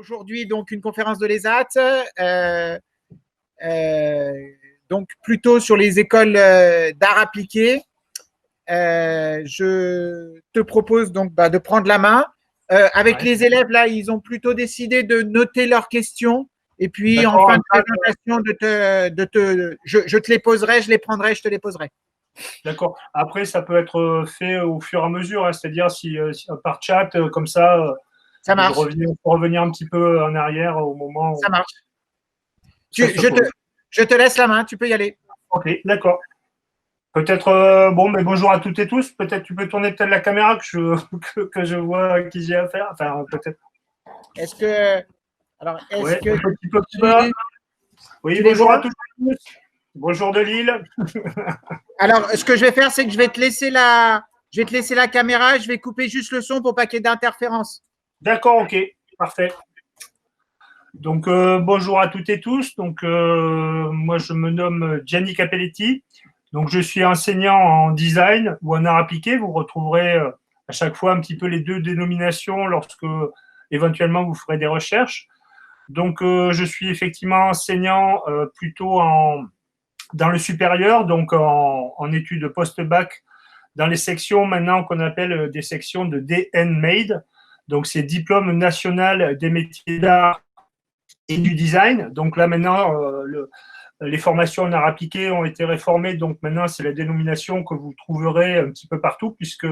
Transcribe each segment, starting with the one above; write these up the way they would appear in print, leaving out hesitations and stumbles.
aujourd'hui donc une conférence de l'ESAT, donc plutôt sur les écoles d'art appliqué. Je te propose donc de prendre la main. Avec les élèves, là, ils ont plutôt décidé de noter leurs questions. Et puis, en fin de présentation, je te les poserai, je les prendrai, je te les poserai. D'accord. Après, ça peut être fait au fur et à mesure, hein, c'est-à-dire si par chat, comme ça, ça marche. Je peux revenir un petit peu en arrière au moment où… Ça marche. Je te laisse la main, tu peux y aller. Ok, d'accord. Peut-être, bonjour à toutes et tous. Peut-être tu peux tourner peut-être la caméra que je vois à qui j'ai affaire. Enfin, peut-être. Est-ce que… Alors, est-ce que… Un petit peu plus bas. Oui, bonjour à toutes et tous. Bonjour de Lille. Alors, ce que je vais faire, c'est que je vais te laisser la caméra, je vais couper juste le son pour pas qu'il y ait d'interférence. D'accord, ok, parfait. Donc, bonjour à toutes et tous. Donc, moi, je me nomme Gianni Capelletti. Donc, je suis enseignant en design ou en art appliqué. Vous retrouverez à chaque fois un petit peu les deux dénominations lorsque, éventuellement, vous ferez des recherches. Donc, je suis effectivement enseignant plutôt dans le supérieur, donc en études post-bac, dans les sections maintenant qu'on appelle des sections de DN-MADE. Donc, c'est Diplôme national des métiers d'art et du design. Donc là, maintenant, les formations en art appliqué ont été réformées. Donc maintenant, c'est la dénomination que vous trouverez un petit peu partout, puisque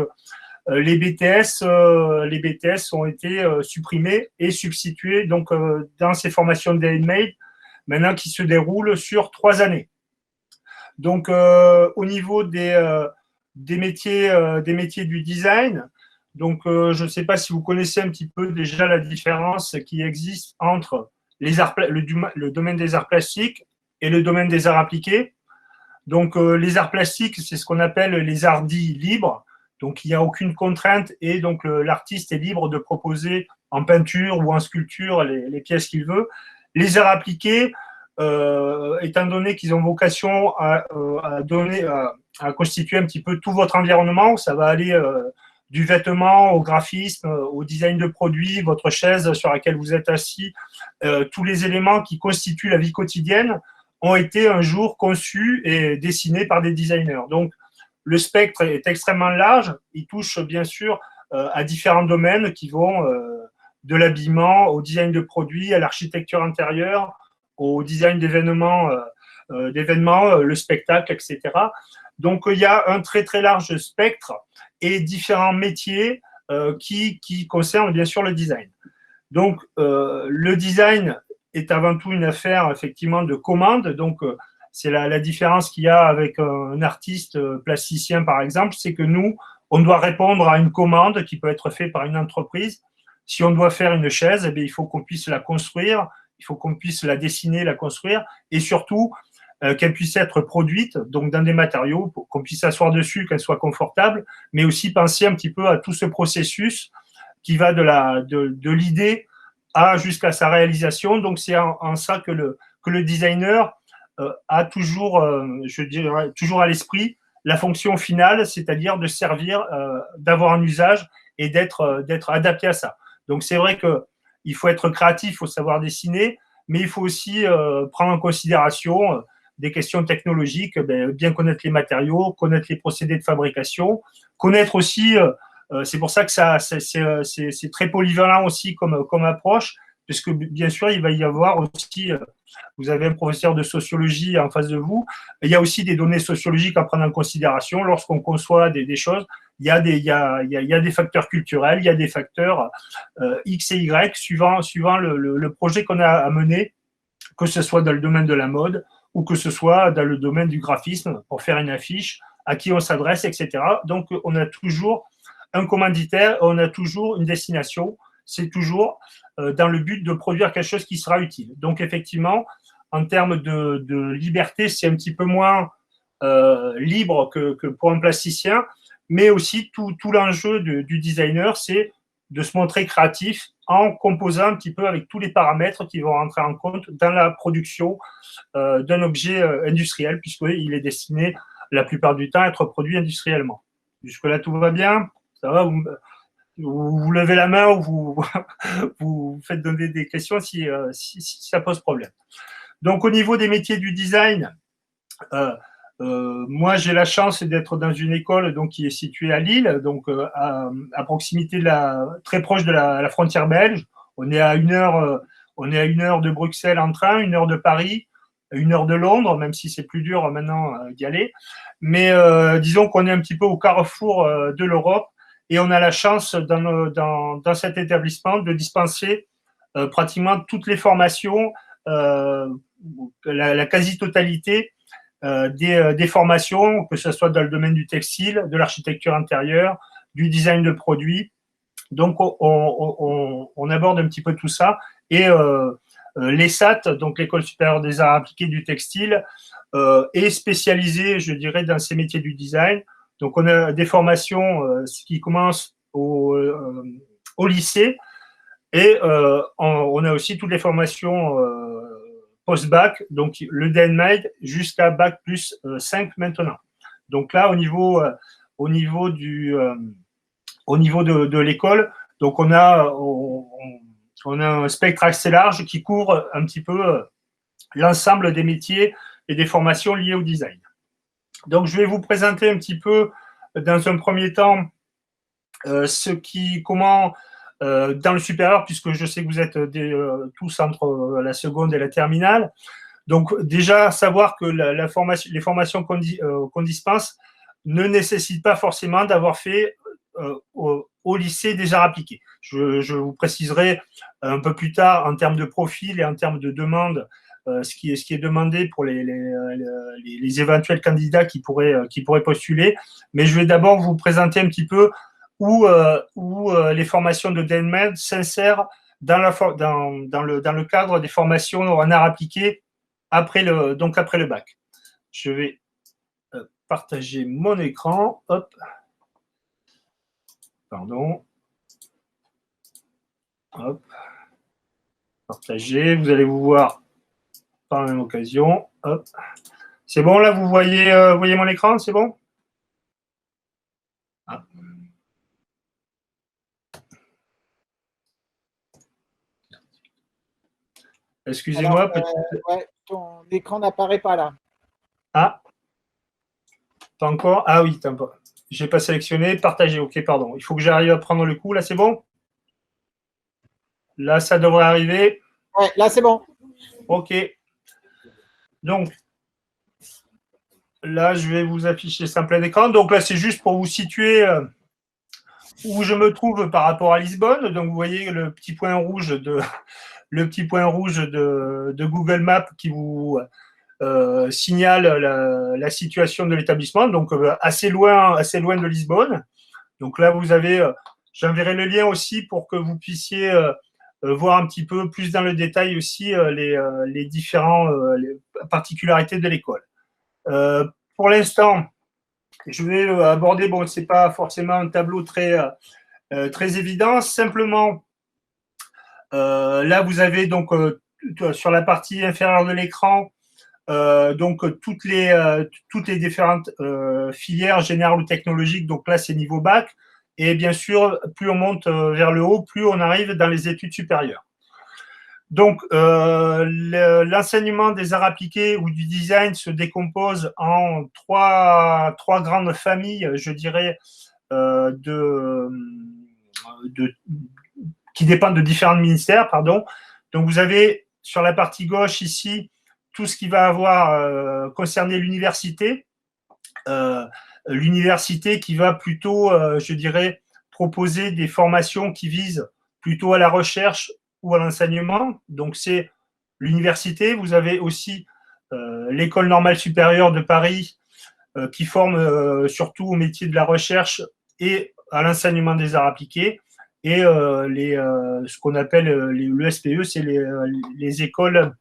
les BTS ont été supprimés et substitués donc, dans ces formations de DN-MADE, maintenant qui se déroulent sur 3 années. Donc, au niveau des métiers du design, donc, je ne sais pas si vous connaissez un petit peu déjà la différence qui existe entre le domaine des arts plastiques et le domaine des arts appliqués. Donc, les arts plastiques, c'est ce qu'on appelle les arts dits libres. Donc, il n'y a aucune contrainte et donc l'artiste est libre de proposer en peinture ou en sculpture les pièces qu'il veut. Les arts appliqués, étant donné qu'ils ont vocation à constituer un petit peu tout votre environnement, ça va aller du vêtement au graphisme, au design de produits, votre chaise sur laquelle vous êtes assis, tous les éléments qui constituent la vie quotidienne ont été un jour conçus et dessinés par des designers. Donc, le spectre est extrêmement large. Il touche bien sûr à différents domaines qui vont de l'habillement au design de produits, à l'architecture intérieure, au design d'événements, le spectacle, etc. Donc, il y a un très, très large spectre et différents métiers qui concernent bien sûr le design. Donc, le design est avant tout une affaire effectivement de commande. Donc, c'est la différence qu'il y a avec un artiste plasticien, par exemple, c'est que nous, on doit répondre à une commande qui peut être faite par une entreprise. Si on doit faire une chaise, eh bien, il faut qu'on puisse la construire, il faut qu'on puisse la dessiner, la construire, et surtout qu'elle puisse être produite, donc dans des matériaux, pour qu'on puisse s'asseoir dessus, qu'elle soit confortable, mais aussi penser un petit peu à tout ce processus qui va de l'idée jusqu'à sa réalisation. Donc, c'est en ça que le designer a toujours, je dirais, toujours à l'esprit la fonction finale, c'est-à-dire de servir, d'avoir un usage et d'être adapté à ça. Donc, c'est vrai qu'il faut être créatif, il faut savoir dessiner, mais il faut aussi prendre en considération des questions technologiques, bien connaître les matériaux, connaître les procédés de fabrication, connaître aussi, c'est pour ça que c'est très polyvalent aussi comme approche, puisque bien sûr, il va y avoir aussi, vous avez un professeur de sociologie en face de vous, il y a aussi des données sociologiques à prendre en considération lorsqu'on conçoit des choses. Il y a des facteurs culturels, il y a des facteurs X et Y suivant le projet qu'on a à mener, que ce soit dans le domaine de la mode ou que ce soit dans le domaine du graphisme pour faire une affiche, à qui on s'adresse, etc. Donc, on a toujours un commanditaire, on a toujours une destination. C'est toujours dans le but de produire quelque chose qui sera utile. Donc, effectivement, en termes de liberté, c'est un petit peu moins libre que pour un plasticien, mais aussi tout l'enjeu du designer, c'est de se montrer créatif en composant un petit peu avec tous les paramètres qui vont rentrer en compte dans la production d'un objet industriel, puisqu'il est destiné la plupart du temps à être produit industriellement. Jusque-là, tout va bien? Ça va? vous levez la main ou vous, vous faites donner des questions si ça pose problème. Donc, au niveau des métiers du design, moi, j'ai la chance d'être dans une école donc, qui est située à Lille, donc à proximité très proche de la frontière belge. On est à 1 heure, de Bruxelles en train, 1 heure de Paris, 1 heure de Londres, même si c'est plus dur maintenant d'y aller. Mais disons qu'on est un petit peu au carrefour de l'Europe et on a la chance dans cet établissement de dispenser pratiquement toutes les formations, la quasi-totalité des formations, que ce soit dans le domaine du textile, de l'architecture intérieure, du design de produits. Donc, on aborde un petit peu tout ça. Et l'ESAT, donc l'École supérieure des arts appliqués du textile, est spécialisée, je dirais, dans ces métiers du design. Donc, on a des formations qui commencent au lycée et on a aussi toutes les formations post-bac, donc le DNMAID jusqu'à bac plus 5 maintenant. Donc là, au niveau de l'école, donc on a un spectre assez large qui couvre un petit peu l'ensemble des métiers et des formations liées au design. Donc je vais vous présenter un petit peu dans un premier temps comment dans le supérieur, puisque je sais que vous êtes tous entre la seconde et la terminale. Donc déjà, savoir que les formations qu'on dispense ne nécessitent pas forcément d'avoir fait au lycée des arts appliqués. Je vous préciserai un peu plus tard en termes de profil et en termes de demande ce qui est demandé pour les éventuels candidats qui pourraient postuler. Mais je vais d'abord vous présenter un petit peu où les formations de DNMAID s'insèrent dans le cadre des formations en arts appliqués après le bac. Je vais partager mon écran. Hop. Pardon. Hop. Partager. Vous allez vous voir par la même occasion. Hop. C'est bon, là, vous voyez mon écran, c'est bon? Ah. Excusez-moi. Ouais, ton écran n'apparaît pas là. Ah. Pas encore? Ah oui, je n'ai pas sélectionné. Partager, ok, pardon. Il faut que j'arrive à prendre le coup. Là, c'est bon? Là, ça devrait arriver. Ouais, là, c'est bon. Ok. Donc, là, je vais vous afficher ça en plein écran. Donc là, c'est juste pour vous situer où je me trouve par rapport à Lisbonne. Donc, vous voyez le petit point rouge de Google Maps qui vous signale la situation de l'établissement. Donc, assez loin de Lisbonne. Donc là, vous avez, j'enverrai le lien aussi pour que vous puissiez voir un petit peu plus dans le détail aussi les différentes particularités de l'école. Pour l'instant, je vais aborder, bon, ce n'est pas forcément un tableau très évident, simplement, là, vous avez donc sur la partie inférieure de l'écran, donc toutes les différentes filières générales ou technologiques, donc là, c'est niveau bac, et bien sûr, plus on monte vers le haut, plus on arrive dans les études supérieures. Donc, l'enseignement des arts appliqués ou du design se décompose en trois grandes familles, je dirais, qui dépendent de différents ministères, pardon. Donc, vous avez sur la partie gauche ici tout ce qui va avoir concerné l'université. L'université qui va plutôt, je dirais, proposer des formations qui visent plutôt à la recherche ou à l'enseignement. Donc, c'est l'université. Vous avez aussi l'École normale supérieure de Paris qui forme surtout au métier de la recherche et à l'enseignement des arts appliqués. Et ce qu'on appelle le SPE, c'est les écoles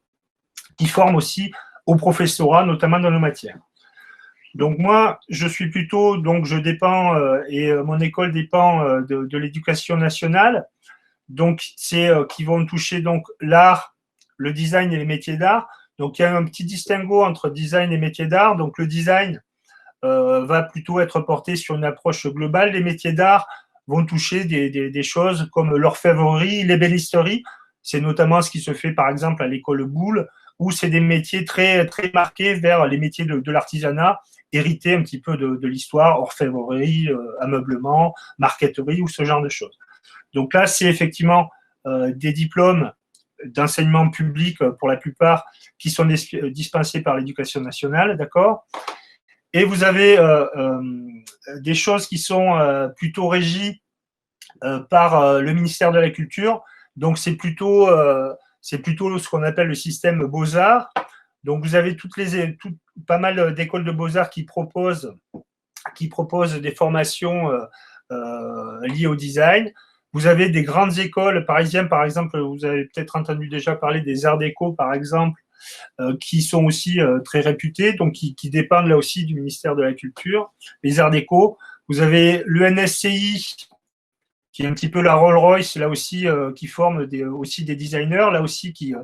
qui forment aussi au professorat, notamment dans nos matières. Donc moi, je suis plutôt, donc je dépends, et mon école dépend de l'éducation nationale. Donc c'est qui vont toucher donc l'art, le design et les métiers d'art. Donc il y a un petit distinguo entre design et métiers d'art. Donc le design va plutôt être porté sur une approche globale. Les métiers d'art vont toucher des choses comme l'orfèvrerie, l'ébénisterie. C'est notamment ce qui se fait, par exemple, à l'école Boulle, où c'est des métiers très, très marqués vers les métiers de l'artisanat, hérités un petit peu de l'histoire, orfèvrerie, ameublement, marqueterie ou ce genre de choses. Donc là, c'est effectivement des diplômes d'enseignement public pour la plupart qui sont dispensés par l'éducation nationale, d'accord. Et vous avez des choses qui sont plutôt régies par le ministère de la Culture. Donc c'est plutôt ce qu'on appelle le système Beaux-Arts. Donc vous avez pas mal d'écoles de Beaux-Arts qui proposent des formations liées au design. Vous avez des grandes écoles parisiennes, par exemple, vous avez peut-être entendu déjà parler des Arts Déco, par exemple, qui sont aussi très réputées, donc qui dépendent là aussi du ministère de la Culture. Les Arts Déco, vous avez l'ENSCI, qui est un petit peu la Rolls-Royce, là aussi, qui forme aussi des designers, là aussi, qui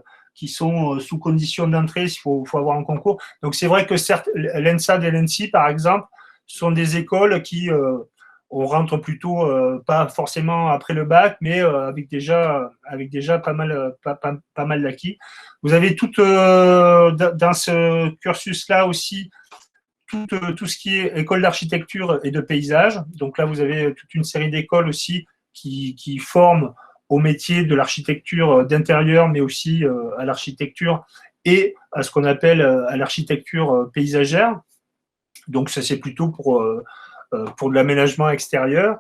sont sous condition d'entrée, il faut avoir un concours. Donc c'est vrai que certes, l'ENSA et l'ENSI, par exemple, sont des écoles qui on rentre plutôt pas forcément après le bac, mais avec déjà pas mal d'acquis. Vous avez tout dans ce cursus-là aussi tout ce qui est école d'architecture et de paysage. Donc là, vous avez toute une série d'écoles aussi qui forment au métier de l'architecture d'intérieur, mais aussi à l'architecture et à ce qu'on appelle à l'architecture paysagère. Donc ça, c'est plutôt pour de l'aménagement extérieur.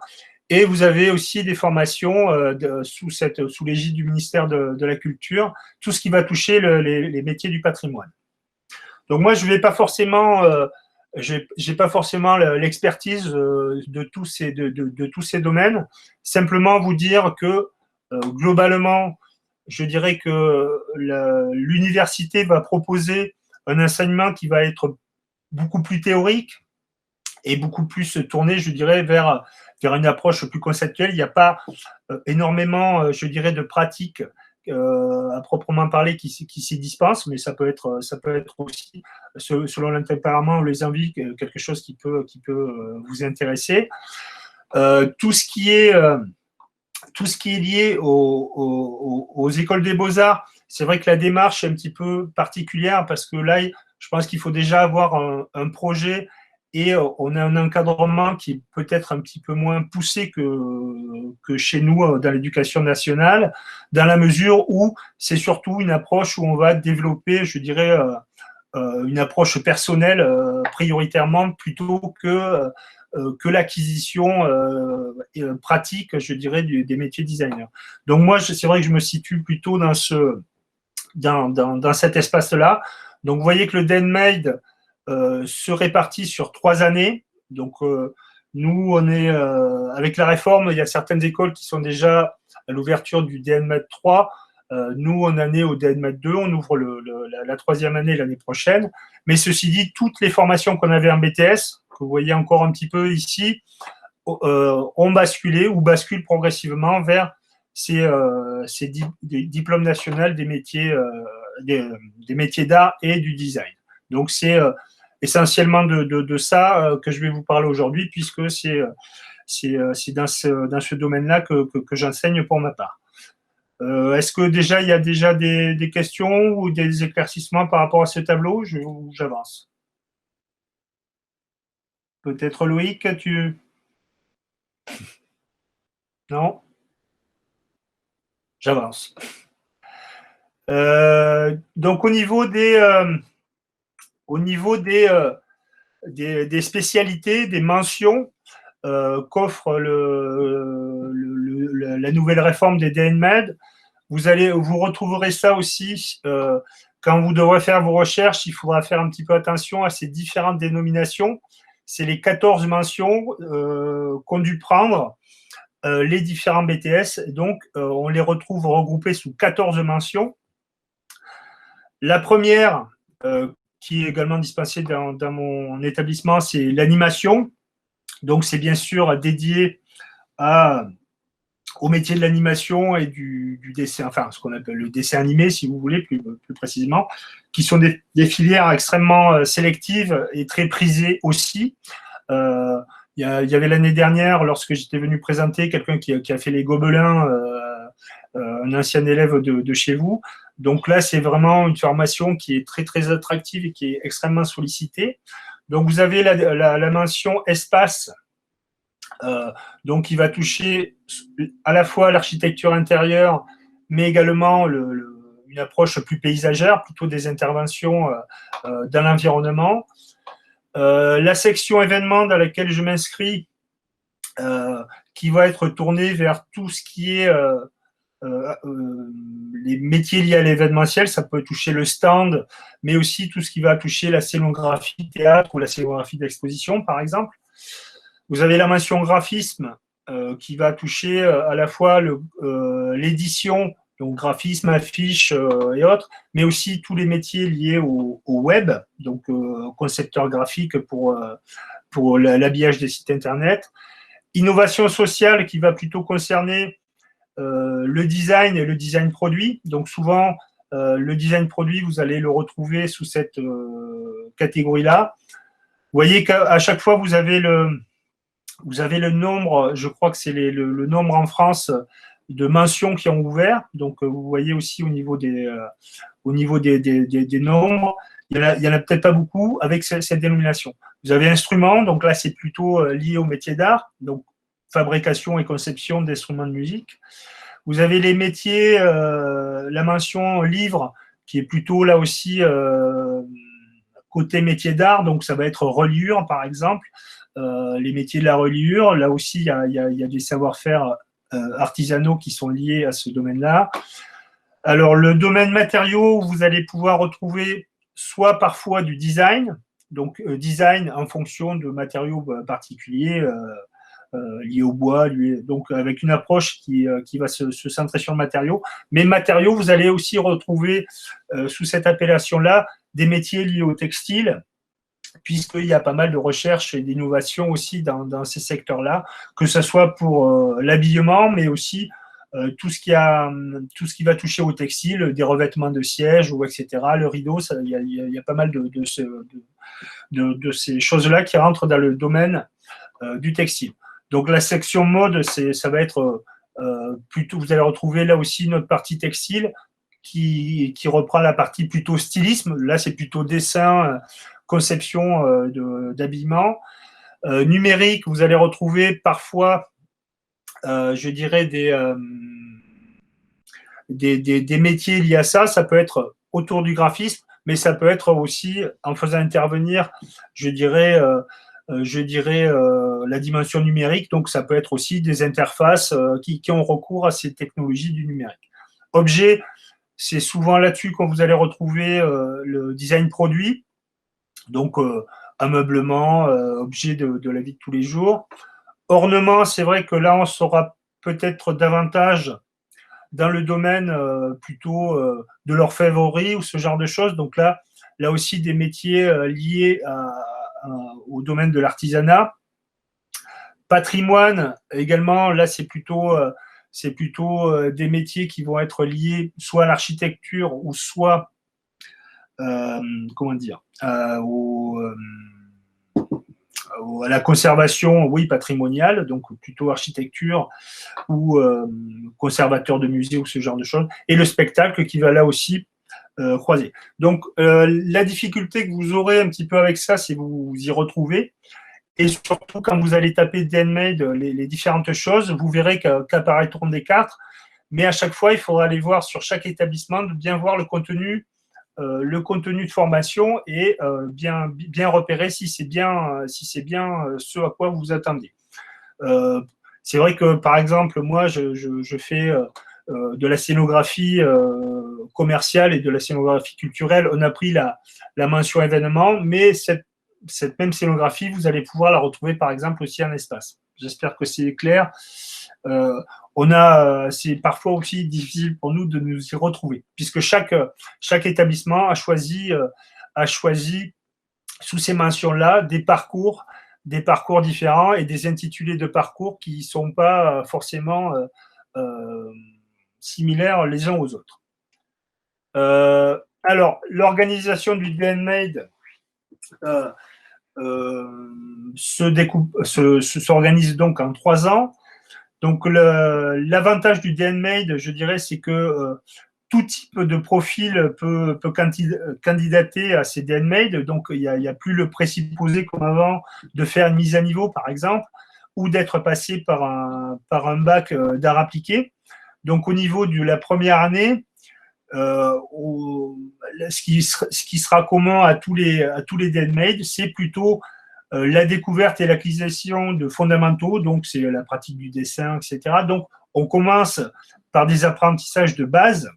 Et vous avez aussi des formations sous l'égide du ministère de la Culture, tout ce qui va toucher les métiers du patrimoine. Donc moi, je vais pas forcément, j'ai pas forcément l'expertise de tous ces domaines. Simplement vous dire que globalement, je dirais que l'université va proposer un enseignement qui va être beaucoup plus théorique et beaucoup plus tourné, je dirais, vers une approche plus conceptuelle. Il n'y a pas énormément, je dirais, de pratiques à proprement parler qui s'y dispensent, mais ça peut être aussi, selon le tempérament ou les envies, quelque chose qui peut vous intéresser. Tout ce qui est lié aux écoles des beaux-arts, c'est vrai que la démarche est un petit peu particulière parce que là, je pense qu'il faut déjà avoir un projet et on a un encadrement qui est peut-être un petit peu moins poussé que chez nous dans l'éducation nationale, dans la mesure où c'est surtout une approche où on va développer, je dirais, une approche personnelle prioritairement plutôt que l'acquisition pratique, je dirais, des métiers designers. Donc moi, c'est vrai que je me situe plutôt dans cet espace-là. Donc vous voyez que le DenMed se répartit sur 3 années. Donc nous, on est avec la réforme, il y a certaines écoles qui sont déjà à l'ouverture du DNMed 3. Nous, on en est au DNMed 2, on ouvre la 3e année l'année prochaine. Mais ceci dit, toutes les formations qu'on avait en BTS, que vous voyez encore un petit peu ici, ont basculé ou basculent progressivement vers ces diplômes nationaux des métiers d'art et du design. Donc, c'est essentiellement de ça que je vais vous parler aujourd'hui, puisque c'est dans ce domaine-là que j'enseigne pour ma part. Est-ce que déjà il y a déjà des questions ou des éclaircissements par rapport à ce tableau? J'avance. Peut-être Loïc, Non? J'avance. Donc au niveau des spécialités, des mentions qu'offre la nouvelle réforme des DNMed, vous retrouverez ça aussi quand vous devrez faire vos recherches. Il faudra faire un petit peu attention à ces différentes dénominations. C'est les 14 mentions qu'ont dû prendre les différents BTS. Donc, on les retrouve regroupés sous 14 mentions. La première, qui est également dispensée dans mon établissement, c'est l'animation. Donc, c'est bien sûr dédié au métier de l'animation et du dessin, enfin, ce qu'on appelle le dessin animé, si vous voulez, plus précisément, qui sont des filières extrêmement sélectives et très prisées aussi. il y avait l'année dernière, lorsque j'étais venu présenter, quelqu'un qui a fait les Gobelins, un ancien élève de chez vous. Donc là, c'est vraiment une formation qui est très, très attractive et qui est extrêmement sollicitée. Donc, vous avez la mention espace, donc qui va toucher à la fois l'architecture intérieure, mais également une approche plus paysagère, plutôt des interventions dans l'environnement. La section événements dans laquelle je m'inscris, qui va être tournée vers tout ce qui est les métiers liés à l'événementiel. Ça peut toucher le stand, mais aussi tout ce qui va toucher la scénographie théâtre ou la scénographie d'exposition, par exemple. Vous avez la mention graphisme qui va toucher à la fois l'édition, donc graphisme, affiches et autres, mais aussi tous les métiers liés au web, donc concepteur graphique pour l'habillage des sites internet. Innovation sociale qui va plutôt concerner le design et le design produit. Donc souvent, le design produit, vous allez le retrouver sous cette catégorie-là. Vous voyez qu'à chaque fois, vous avez le nombre, je crois que c'est le nombre en France de mentions qui ont ouvert. Donc, vous voyez aussi au niveau des nombres, il y en a peut-être pas beaucoup avec cette dénomination. Vous avez instruments, donc là, c'est plutôt lié au métier d'art, donc fabrication et conception d'instruments de musique. Vous avez les métiers, la mention livre, qui est plutôt là aussi côté métier d'art, donc ça va être reliure, par exemple. Les métiers de la reliure, là aussi, il y a des savoir-faire artisanaux qui sont liés à ce domaine-là. Alors, le domaine matériaux, vous allez pouvoir retrouver soit parfois du design, donc design en fonction de matériaux particuliers liés au bois, donc avec une approche qui va se centrer sur le matériau. Mais matériaux, vous allez aussi retrouver sous cette appellation-là des métiers liés au textile, puisqu'il y a pas mal de recherches et d'innovations aussi dans ces secteurs-là, que ce soit pour l'habillement, mais aussi tout ce qui va toucher au textile, des revêtements de sièges, ou etc. Le rideau, il y a pas mal de ces choses-là qui rentrent dans le domaine du textile. Donc la section mode, ça va être plutôt, vous allez retrouver là aussi notre partie textile qui reprend la partie plutôt stylisme. Là, c'est plutôt dessin, conception d'habillement. Numérique, vous allez retrouver parfois, je dirais, des métiers liés à ça. Ça peut être autour du graphisme, mais ça peut être aussi en faisant intervenir, je dirais, la dimension numérique. Donc, ça peut être aussi des interfaces qui ont recours à ces technologies du numérique. Objet, c'est souvent là-dessus qu'on vous allez retrouver le design produit. Donc, ameublement, objet de la vie de tous les jours. Ornement, c'est vrai que là, on sera peut-être davantage dans le domaine plutôt de l'orfèvrerie ou ce genre de choses. Donc là aussi, des métiers liés au domaine de l'artisanat. Patrimoine, également, là, c'est plutôt des métiers qui vont être liés soit à l'architecture ou soit comment dire, à la conservation, oui, patrimoniale, donc plutôt architecture ou conservateur de musée ou ce genre de choses, et le spectacle qui va là aussi croiser. Donc, la difficulté que vous aurez un petit peu avec ça, c'est vous y retrouver. Et surtout, quand vous allez taper DNMade, les différentes choses, vous verrez qu'apparaîtront des cartes, mais à chaque fois, il faudra aller voir sur chaque établissement, de bien voir le contenu de formation et bien repérer si c'est bien ce à quoi vous vous attendez. C'est vrai que, par exemple, moi, je fais de la scénographie commerciale et de la scénographie culturelle. On a pris la mention événement, mais cette même scénographie, vous allez pouvoir la retrouver, par exemple, aussi en espace. J'espère que c'est clair. C'est parfois aussi difficile pour nous de nous y retrouver, puisque chaque établissement a choisi sous ces mentions-là des parcours différents et des intitulés de parcours qui ne sont pas forcément similaires les uns aux autres. Alors, l'organisation du DNMade, s'organise donc en 3 ans. Donc, l'avantage du DNMade, je dirais, c'est que tout type de profil peut candidater à ces DNMade. Donc, il n'y a plus le présupposé comme avant de faire une mise à niveau, par exemple, ou d'être passé par un bac d'art appliqué. Donc, au niveau de la première année, ce qui sera commun à tous les DNMade, c'est plutôt la découverte et l'acquisition de fondamentaux, donc c'est la pratique du dessin, etc. Donc, on commence par des apprentissages de base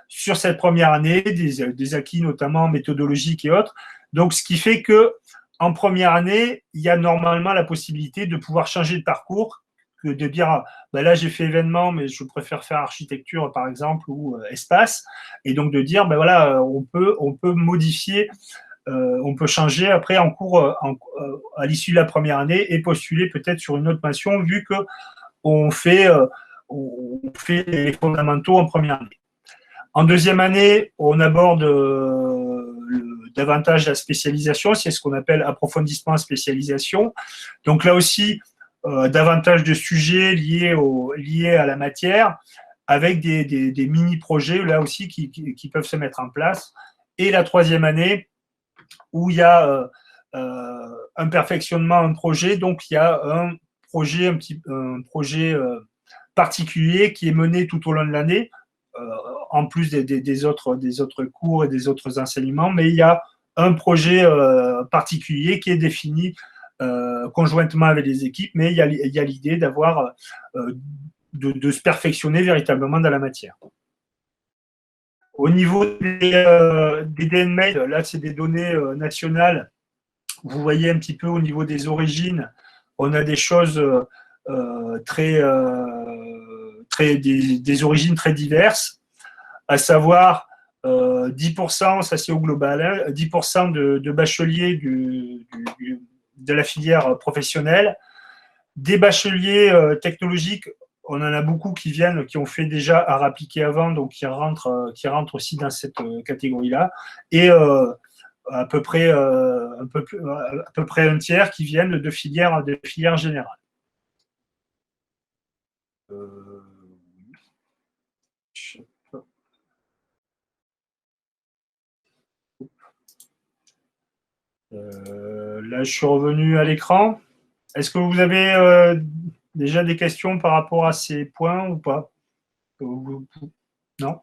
sur cette première année, des acquis notamment méthodologiques et autres. Donc, ce qui fait que en première année, il y a normalement la possibilité de pouvoir changer de parcours, que de dire ben là j'ai fait événement, mais je préfère faire architecture par exemple ou espace, et donc de dire ben voilà on peut modifier. On peut changer après en cours à l'issue de la première année et postuler peut-être sur une autre mention vu qu'on fait les fondamentaux en première année. En deuxième année, on aborde davantage la spécialisation, c'est ce qu'on appelle approfondissement spécialisation. Donc là aussi, davantage de sujets liés à la matière avec des mini-projets là aussi qui peuvent se mettre en place. Et la troisième année, où il y a un perfectionnement, un projet. Donc, il y a un projet particulier qui est mené tout au long de l'année, en plus des autres cours et des autres enseignements. Mais il y a un projet particulier qui est défini conjointement avec les équipes. Mais il y a l'idée d'avoir de se perfectionner véritablement dans la matière. Au niveau des DNMade, là, c'est des données nationales. Vous voyez un petit peu au niveau des origines, on a des choses des origines très diverses, à savoir 10%, ça c'est au global, hein, 10% de bacheliers de la filière professionnelle, des bacheliers technologiques. On en a beaucoup qui ont fait déjà art appliqué avant, donc qui rentrent aussi dans cette catégorie-là. Et à peu près un tiers qui viennent de filières générales. Là, je suis revenu à l'écran. Est-ce que vous avez déjà des questions par rapport à ces points ou pas? Non?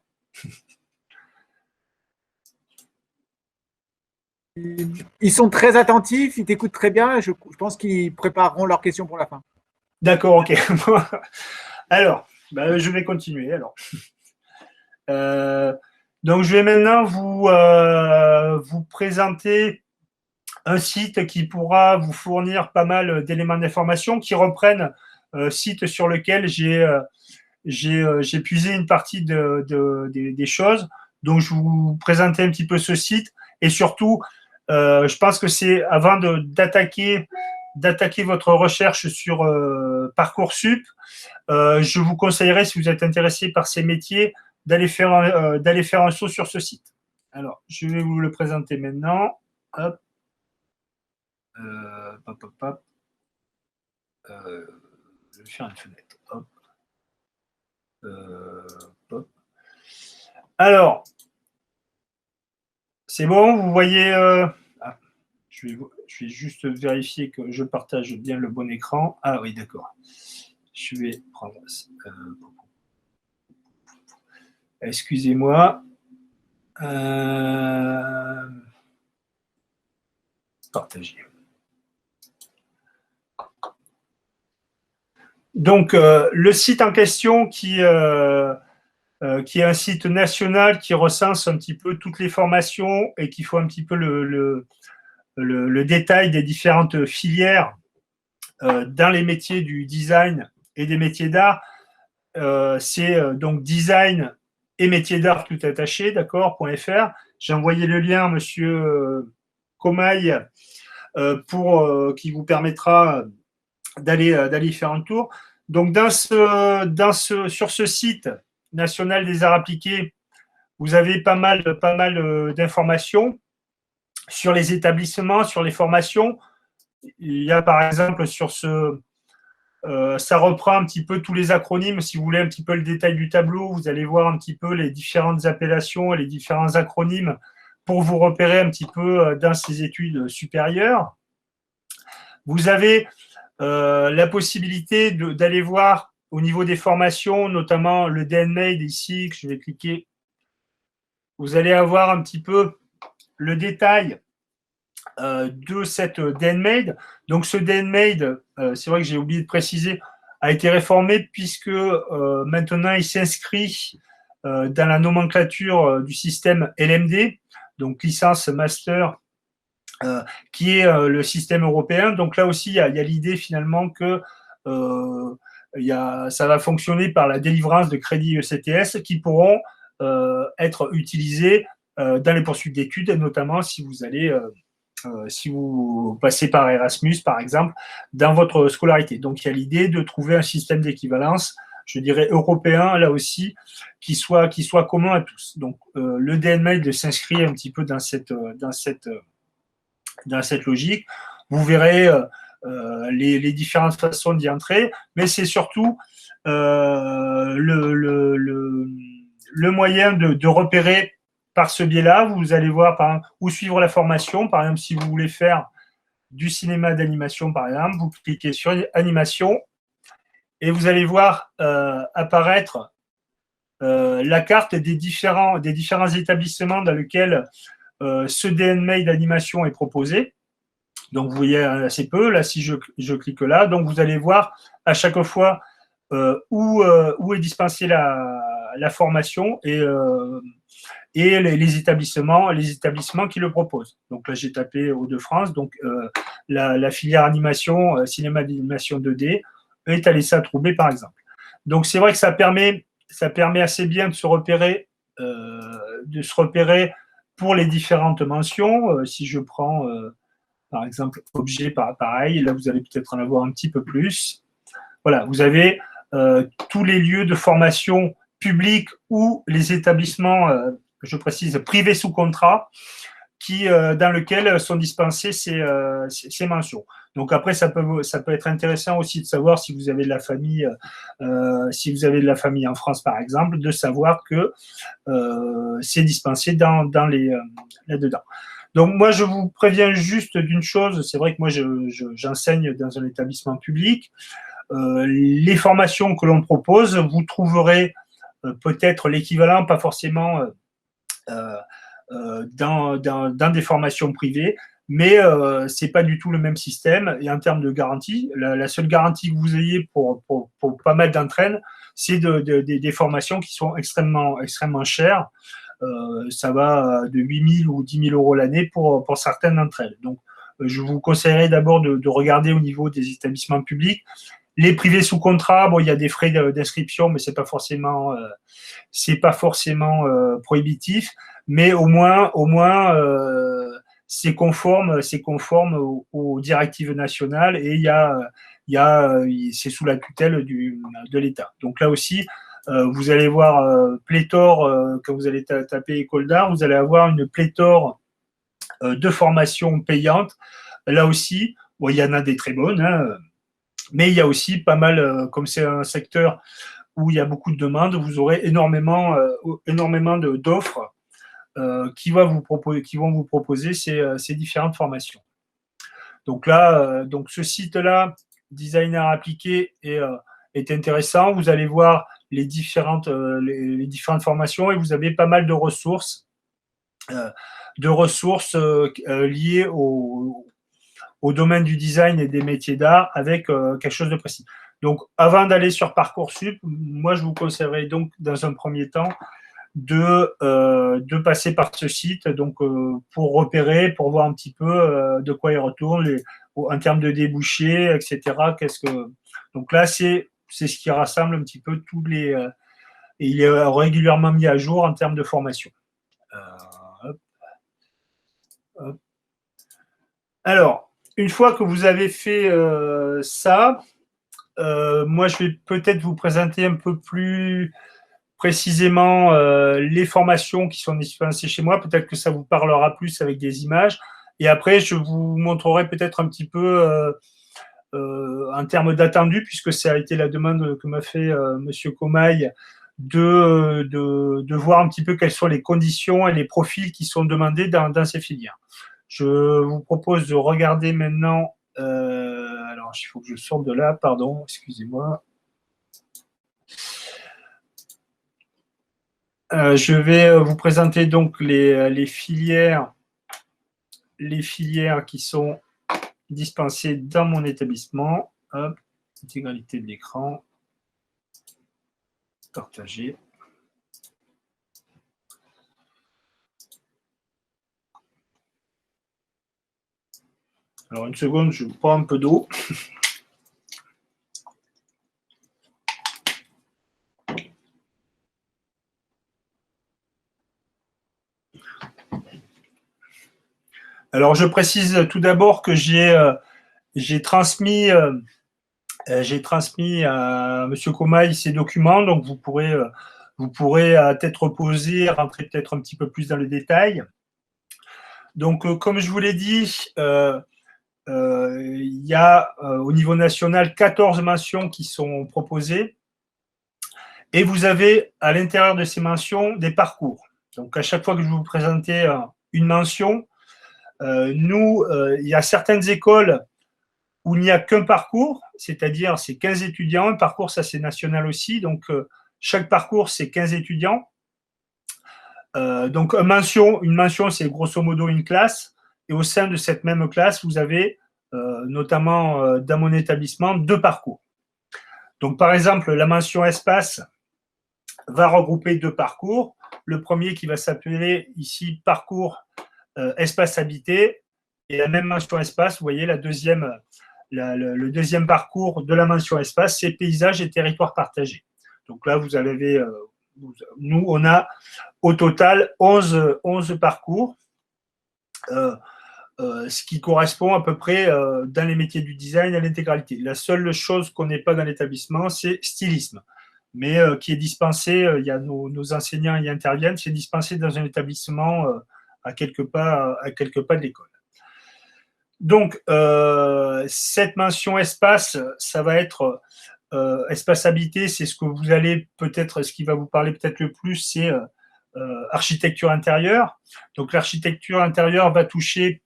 Ils sont très attentifs, ils t'écoutent très bien. Je pense qu'ils prépareront leurs questions pour la fin. D'accord, ok. Alors, je vais continuer. Alors. Donc, je vais maintenant vous présenter un site qui pourra vous fournir pas mal d'éléments d'information qui reprennent site sur lequel j'ai puisé une partie des choses. Donc, je vais vous présenter un petit peu ce site et surtout, je pense que c'est avant d'attaquer votre recherche sur Parcoursup, je vous conseillerais, si vous êtes intéressé par ces métiers, d'aller faire un saut sur ce site. Alors, je vais vous le présenter maintenant. Hop. Je vais faire une fenêtre. Hop. Hop. Alors, c'est bon, vous voyez. Je vais juste vérifier que je partage bien le bon écran. Ah oui, d'accord. Je vais prendre. Excusez-moi. Partager. Donc, le site en question qui est un site national qui recense un petit peu toutes les formations et qui fait un petit peu le détail des différentes filières dans les métiers du design et des métiers d'art. C'est donc design et métiers d'art tout attaché, d'accord.fr. J'ai envoyé le lien à monsieur Comaille qui vous permettra d'aller faire un tour. Donc, sur ce site national des arts appliqués, vous avez pas mal d'informations. sur les établissements, sur les formations. Il y a par exemple sur ça reprend un petit peu tous les acronymes. Si vous voulez un petit peu le détail du tableau, vous allez voir un petit peu les différentes appellations et les différents acronymes pour vous repérer un petit peu dans ces études supérieures. Vous avez la possibilité d'aller voir au niveau des formations, notamment le DNMAID ici, que je vais cliquer. Vous allez avoir un petit peu le détail de cette DNMAID. Donc ce DNMAID, c'est vrai que j'ai oublié de préciser, a été réformé puisque maintenant il s'inscrit dans la nomenclature du système LMD, donc licence master, qui est le système européen. Donc là aussi, il y a l'idée finalement que ça va fonctionner par la délivrance de crédits ECTS qui pourront être utilisés dans les poursuites d'études, notamment si vous passez par Erasmus, par exemple, dans votre scolarité. Donc, il y a l'idée de trouver un système d'équivalence, je dirais européen, là aussi, qui soit commun à tous. Donc, le DNMAID s'inscrit un petit peu dans cette logique. Vous verrez les différentes façons d'y entrer, mais c'est surtout le moyen de repérer par ce biais-là. Vous allez voir par exemple, où suivre la formation. Par exemple, si vous voulez faire du cinéma d'animation, par exemple, vous cliquez sur animation et vous allez voir apparaître la carte des différents établissements dans lesquels ce DNMAID d'animation est proposé. Donc, vous voyez assez peu. Là, si je clique là, donc vous allez voir à chaque fois où est dispensée la formation et les établissements qui le proposent. Donc là, j'ai tapé Hauts-de-France. Donc, la filière animation, cinéma d'animation 2D, est à l'ESSA-Troubaix, par exemple. Donc, c'est vrai que ça permet assez bien de se repérer pour les différentes mentions. Si je prends, par exemple, objet, pareil, là, vous allez peut-être en avoir un petit peu plus. Voilà, vous avez tous les lieux de formation publics ou les établissements, je précise, privés sous contrat, dans lesquels sont dispensées ces mentions. Donc après, ça peut être intéressant aussi de savoir si vous avez de la famille, en France, par exemple, de savoir que c'est dispensé là-dedans. Donc moi, je vous préviens juste d'une chose, c'est vrai que moi, j'enseigne dans un établissement public. Les formations que l'on propose, vous trouverez peut-être l'équivalent, pas forcément dans des formations privées, mais ce n'est pas du tout le même système. Et en termes de garantie, la seule garantie que vous ayez pour pas mal d'entre elles, c'est des formations qui sont extrêmement chères. Ça va de 8 000 ou 10 000 euros l'année pour certaines d'entre elles. Donc, je vous conseillerais d'abord de regarder au niveau des établissements publics. Les privés sous contrat, bon, il y a des frais d'inscription, mais c'est pas forcément prohibitif. Mais au moins, c'est conforme aux directives nationales et c'est sous la tutelle de l'État. Donc là aussi, vous allez voir pléthore, quand vous allez taper école d'art, vous allez avoir une pléthore de formations payantes. Là aussi, bon, il y en a des très bonnes, hein, mais il y a aussi pas mal, comme c'est un secteur où il y a beaucoup de demandes, vous aurez énormément d'offres qui vont vous proposer ces différentes formations. Donc là, ce site-là, Designer appliqué, est intéressant. Vous allez voir les différentes formations et vous avez pas mal de ressources liées au domaine du design et des métiers d'art avec quelque chose de précis. Donc, avant d'aller sur Parcoursup, moi, je vous conseillerais donc, dans un premier temps, de passer par ce site donc, pour repérer, pour voir un petit peu de quoi il retourne, en termes de débouchés, etc. Donc là, c'est ce qui rassemble un petit peu tous les… et il est régulièrement mis à jour en termes de formation. Alors, une fois que vous avez fait ça, moi, je vais peut-être vous présenter un peu plus précisément les formations qui sont dispensées chez moi. Peut-être que ça vous parlera plus avec des images. Et après, je vous montrerai peut-être un petit peu en termes d'attendu, puisque ça a été la demande que m'a fait Monsieur Comaille, de voir un petit peu quelles sont les conditions et les profils qui sont demandés dans ces filières. Je vous propose de regarder maintenant. Alors, il faut que je sorte de là, pardon, excusez-moi. Je vais vous présenter donc les filières qui sont dispensées dans mon établissement. Hop, intégralité de l'écran. Partager. Alors, une seconde, je prends un peu d'eau. Alors, je précise tout d'abord que j'ai transmis à M. Comaille ces documents, donc vous pourrez à tête reposée rentrer peut-être un petit peu plus dans le détail. Donc, comme je vous l'ai dit, il y a au niveau national 14 mentions qui sont proposées et vous avez à l'intérieur de ces mentions des parcours. Donc, à chaque fois que je vais vous présenter une mention, il y a certaines écoles où il n'y a qu'un parcours, c'est-à-dire c'est 15 étudiants. Un parcours, ça c'est national aussi, donc chaque parcours c'est 15 étudiants. Donc une mention c'est grosso modo une classe, et au sein de cette même classe, vous avez notamment dans mon établissement 2 parcours. Donc par exemple, la mention espace va regrouper 2 parcours. Le premier qui va s'appeler ici parcours espace habité, et la même mention espace, vous voyez le deuxième parcours de la mention espace, c'est paysage et territoire partagé. Donc là, vous avez, nous, on a au total 11 parcours, ce qui correspond à peu près dans les métiers du design à l'intégralité. La seule chose qu'on n'est pas dans l'établissement, c'est stylisme, mais qui est dispensé, il y a nos enseignants y interviennent, c'est dispensé dans un établissement à quelques pas de l'école. Donc, cette mention espace, ça va être espace habité, c'est ce que vous allez peut-être, ce qui va vous parler peut-être le plus, c'est architecture intérieure. Donc, l'architecture intérieure va toucher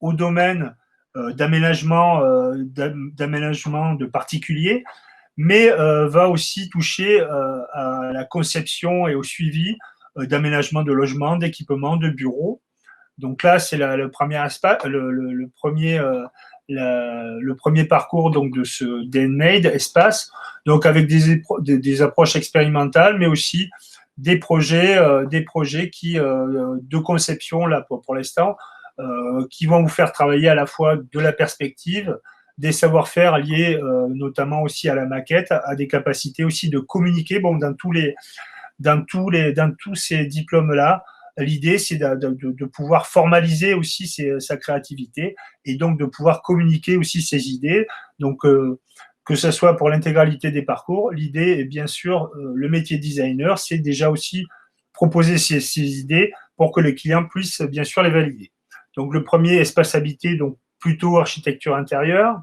au domaine d'aménagement de particuliers, mais va aussi toucher à la conception et au suivi d'aménagement de logements, d'équipements, de bureaux. Donc là, c'est le premier parcours donc de ce DNMade espace, donc avec des approches expérimentales, mais aussi des projets qui de conception là pour l'instant, qui vont vous faire travailler à la fois de la perspective, des savoir-faire liés notamment aussi à la maquette, à des capacités aussi de communiquer. Bon, dans tous ces diplômes-là, l'idée, c'est de pouvoir formaliser aussi sa créativité et donc de pouvoir communiquer aussi ses idées. Donc, que ce soit pour l'intégralité des parcours, l'idée est bien sûr, le métier designer, c'est déjà aussi proposer ces idées pour que le client puisse bien sûr les valider. Donc, le premier, espace habité, donc plutôt architecture intérieure.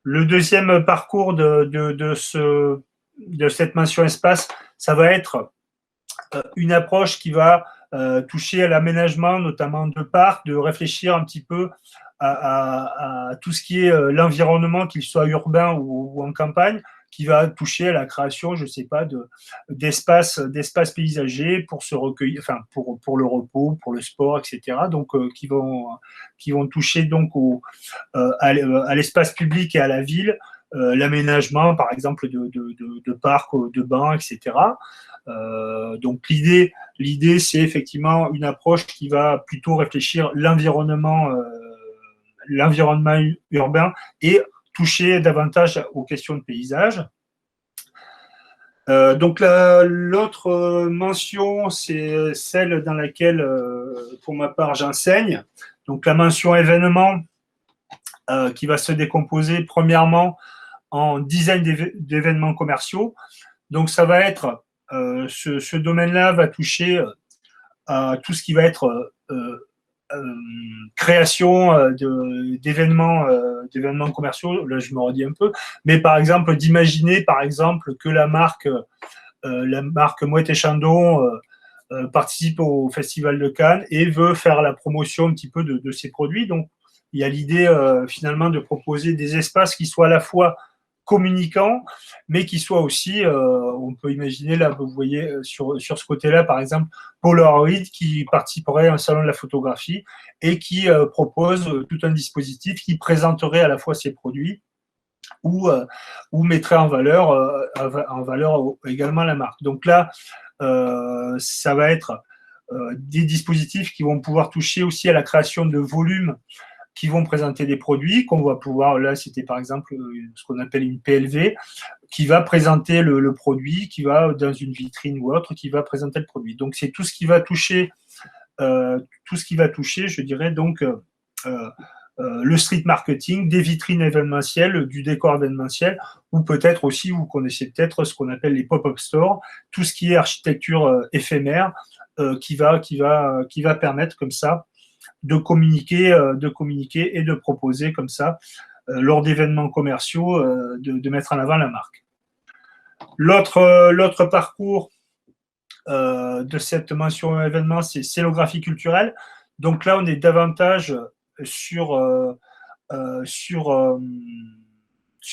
Le deuxième parcours de cette mention espace, ça va être une approche qui va toucher à l'aménagement, notamment de parcs, de réfléchir un petit peu à tout ce qui est l'environnement, qu'il soit urbain ou en campagne, qui va toucher à la création, je ne sais pas, d'espaces paysagers pour se recueillir, enfin pour le repos, pour le sport, etc. Donc qui vont toucher donc à l'espace public et à la ville, l'aménagement, par exemple, de parcs, de bancs, etc. Donc l'idée, c'est effectivement une approche qui va plutôt réfléchir l'environnement urbain et toucher davantage aux questions de paysage. Donc l'autre mention, c'est celle dans laquelle, pour ma part, j'enseigne. Donc la mention événement, qui va se décomposer premièrement en design d'événements commerciaux. Donc ça va être, ce domaine-là va toucher à tout ce qui va être création d'événements commerciaux, là je me redis un peu, mais par exemple d'imaginer par exemple que la marque Moët et Chandon participe au Festival de Cannes et veut faire la promotion un petit peu de ses produits. Donc il y a l'idée finalement de proposer des espaces qui soient à la fois communicants, mais qui soient aussi, on peut imaginer là, vous voyez sur ce côté-là, par exemple, Polaroid qui participerait à un salon de la photographie et qui propose tout un dispositif qui présenterait à la fois ses produits ou mettrait en valeur également la marque. Donc là, ça va être des dispositifs qui vont pouvoir toucher aussi à la création de volumes qui vont présenter des produits qu'on va pouvoir, là c'était par exemple ce qu'on appelle une PLV, qui va présenter le produit, qui va dans une vitrine ou autre, qui va présenter le produit. Donc c'est tout ce qui va toucher, je dirais donc le street marketing, des vitrines événementielles, du décor événementiel, ou peut-être aussi, vous connaissez peut-être ce qu'on appelle les pop-up stores, tout ce qui est architecture éphémère, qui va permettre comme ça de communiquer et de proposer comme ça, lors d'événements commerciaux, de mettre en avant la marque. L'autre parcours de cette mention événement, c'est scénographie culturelle. Donc là, on est davantage sur